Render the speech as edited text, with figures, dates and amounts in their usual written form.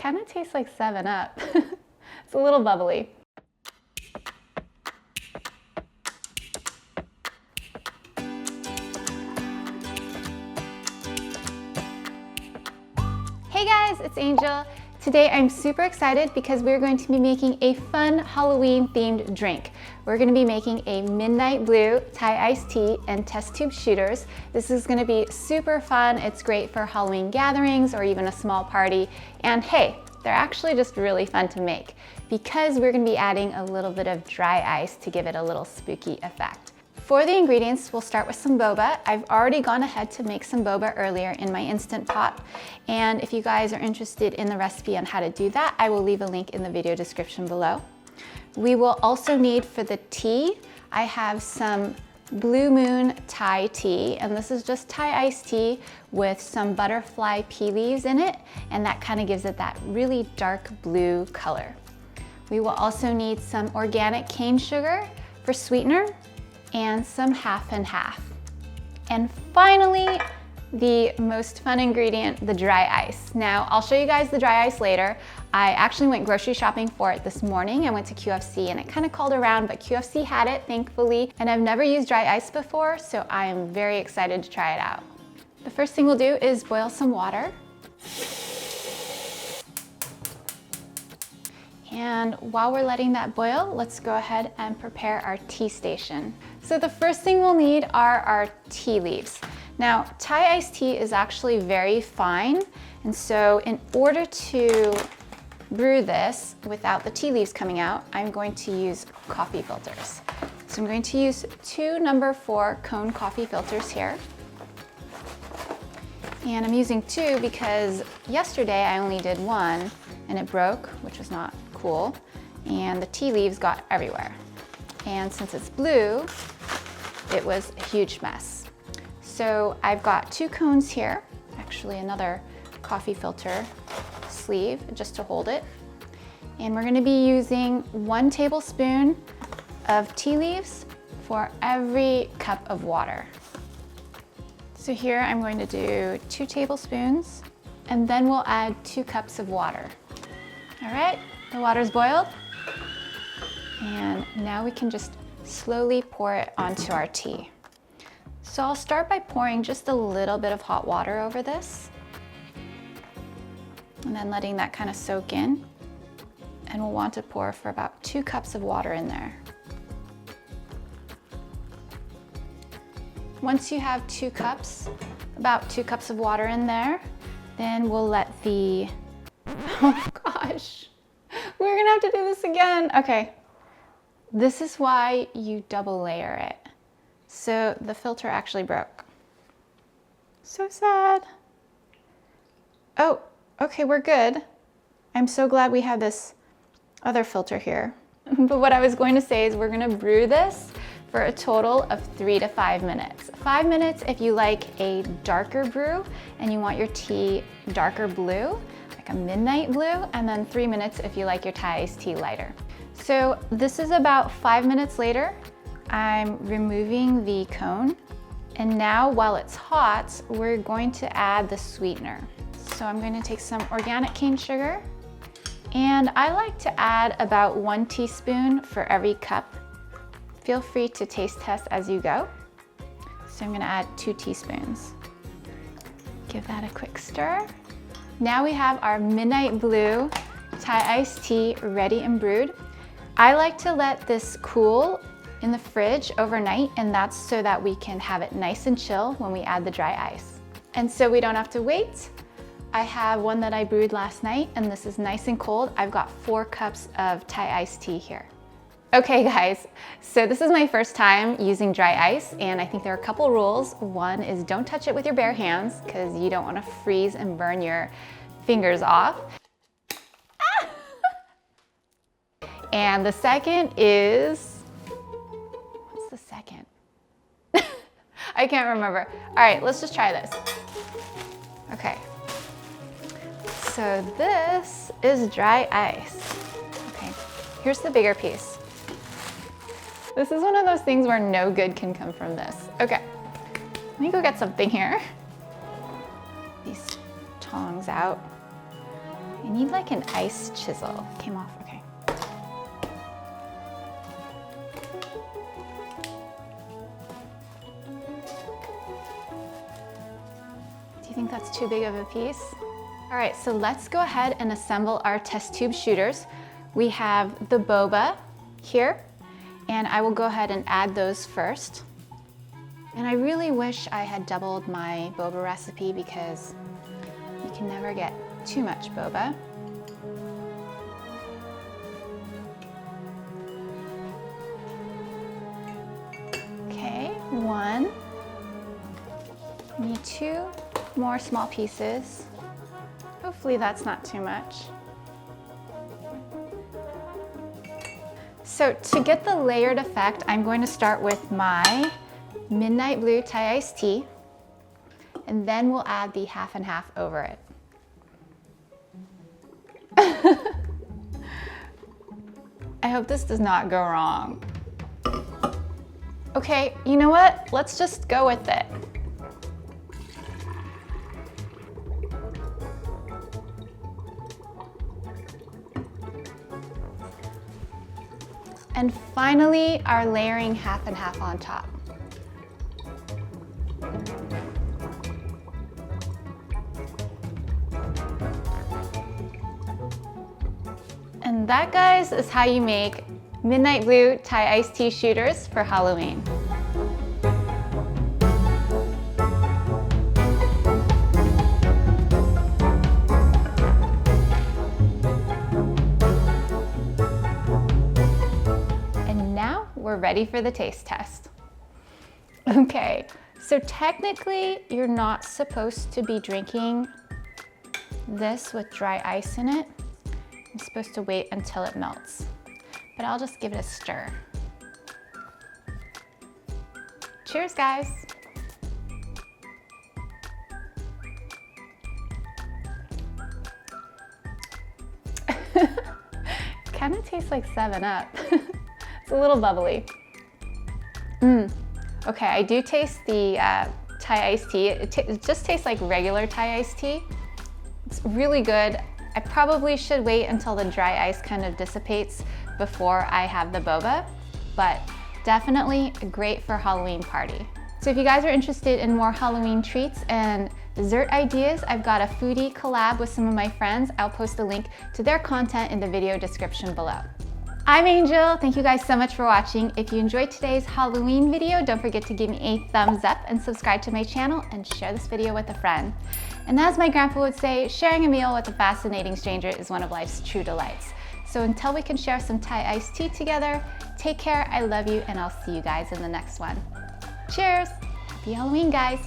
kind of tastes like 7-Up. It's a little bubbly. Hey guys, it's Angel. Today I'm super excited because we're going to be making a fun Halloween themed drink. We're going to be making a midnight blue Thai iced tea and test tube shooters. This is going to be super fun. It's great for Halloween gatherings or even a small party. And hey, they're actually just really fun to make because we're going to be adding a little bit of dry ice to give it a little spooky effect. For the ingredients, we'll start with some boba. I've already gone ahead to make some boba earlier in my Instant Pot. And if you guys are interested in the recipe on how to do that, I will leave a link in the video description below. We will also need for the tea, I have some Blue Moon Thai tea, and this is just Thai iced tea with some butterfly pea leaves in it, and that kind of gives it that really dark blue color. We will also need some organic cane sugar for sweetener, and some half and half. And finally, the most fun ingredient, the dry ice. Now, I'll show you guys the dry ice later. I actually went grocery shopping for it this morning. I went to QFC and it kind of called around, but QFC had it, thankfully. And I've never used dry ice before, so I am very excited to try it out. The first thing we'll do is boil some water. And while we're letting that boil, let's go ahead and prepare our tea station. So the first thing we'll need are our tea leaves. Now, Thai iced tea is actually very fine, and so in order to brew this without the tea leaves coming out, I'm going to use coffee filters. So I'm going to use 2 No. 4 cone coffee filters here. And I'm using 2 because yesterday I only did 1 and it broke, which was not cool, and the tea leaves got everywhere. And since it's blue, it was a huge mess. So I've got 2 cones here, actually another coffee filter sleeve just to hold it. And we're gonna be using 1 tablespoon of tea leaves for every cup of water. So here I'm going to do 2 tablespoons, and then we'll add 2 cups of water. All right, the water's boiled. And now we can just slowly pour it onto our tea. So I'll start by pouring just a little bit of hot water over this, and then letting that kind of soak in. And we'll want to pour for about 2 cups of water in there. Once you have 2 cups, about 2 cups of water in there, then we'll let the, oh gosh, we're gonna have to do this again. Okay, this is why you double layer it. So the filter actually broke. So sad. Oh, okay, we're good. I'm so glad we have this other filter here. But what I was going to say is we're gonna brew this for a total of 3 to 5 minutes. 5 minutes if you like a darker brew and you want your tea darker blue, like a midnight blue, and then 3 minutes if you like your Thai iced tea lighter. So this is about 5 minutes later. I'm removing the cone, and now while it's hot, we're going to add the sweetener. So I'm going to take some organic cane sugar, and I like to add about 1 teaspoon for every cup. Feel free to taste test as you go. So I'm going to add 2 teaspoons. Give that a quick stir. Now we have our midnight blue Thai iced tea ready and brewed. I like to let this cool in the fridge overnight, and that's so that we can have it nice and chill when we add the dry ice. And so we don't have to wait, I have one that I brewed last night, and this is nice and cold. I've got 4 cups of Thai iced tea here. Okay guys, so this is my first time using dry ice, and I think there are a couple rules. One is don't touch it with your bare hands because you don't want to freeze and burn your fingers off. And the second is, what's the second? I can't remember. All right, let's just try this. Okay, so this is dry ice. Okay, here's the bigger piece. This is one of those things where no good can come from this. Okay, let me go get something here. These tongs out. I need like an ice chisel. Came off, okay. Do you think that's too big of a piece? All right, so let's go ahead and assemble our test tube shooters. We have the boba here, and I will go ahead and add those first. And I really wish I had doubled my boba recipe because you can never get too much boba. Okay, one. Need 2 more small pieces. Hopefully that's not too much. So to get the layered effect, I'm going to start with my Midnight Blue Thai iced tea, and then we'll add the half and half over it. I hope this does not go wrong. Okay, you know what? Let's just go with it. And finally, our layering half and half on top. And that, guys, is how you make Midnight Blue Thai iced tea shooters for Halloween. We're ready for the taste test. Okay, so technically you're not supposed to be drinking this with dry ice in it. I'm supposed to wait until it melts, but I'll just give it a stir. Cheers, guys. It kind of tastes like 7-Up. It's a little bubbly. Okay, I do taste the Thai iced tea. It just tastes like regular Thai iced tea. It's really good. I probably should wait until the dry ice kind of dissipates before I have the boba, but definitely great for Halloween party. So if you guys are interested in more Halloween treats and dessert ideas, I've got a foodie collab with some of my friends. I'll post a link to their content in the video description below. I'm Angel. Thank you guys so much for watching. If you enjoyed today's Halloween video, don't forget to give me a thumbs up and subscribe to my channel and share this video with a friend. And as my grandpa would say, sharing a meal with a fascinating stranger is one of life's true delights. So until we can share some Thai iced tea together, take care, I love you, and I'll see you guys in the next one. Cheers! Happy Halloween, guys!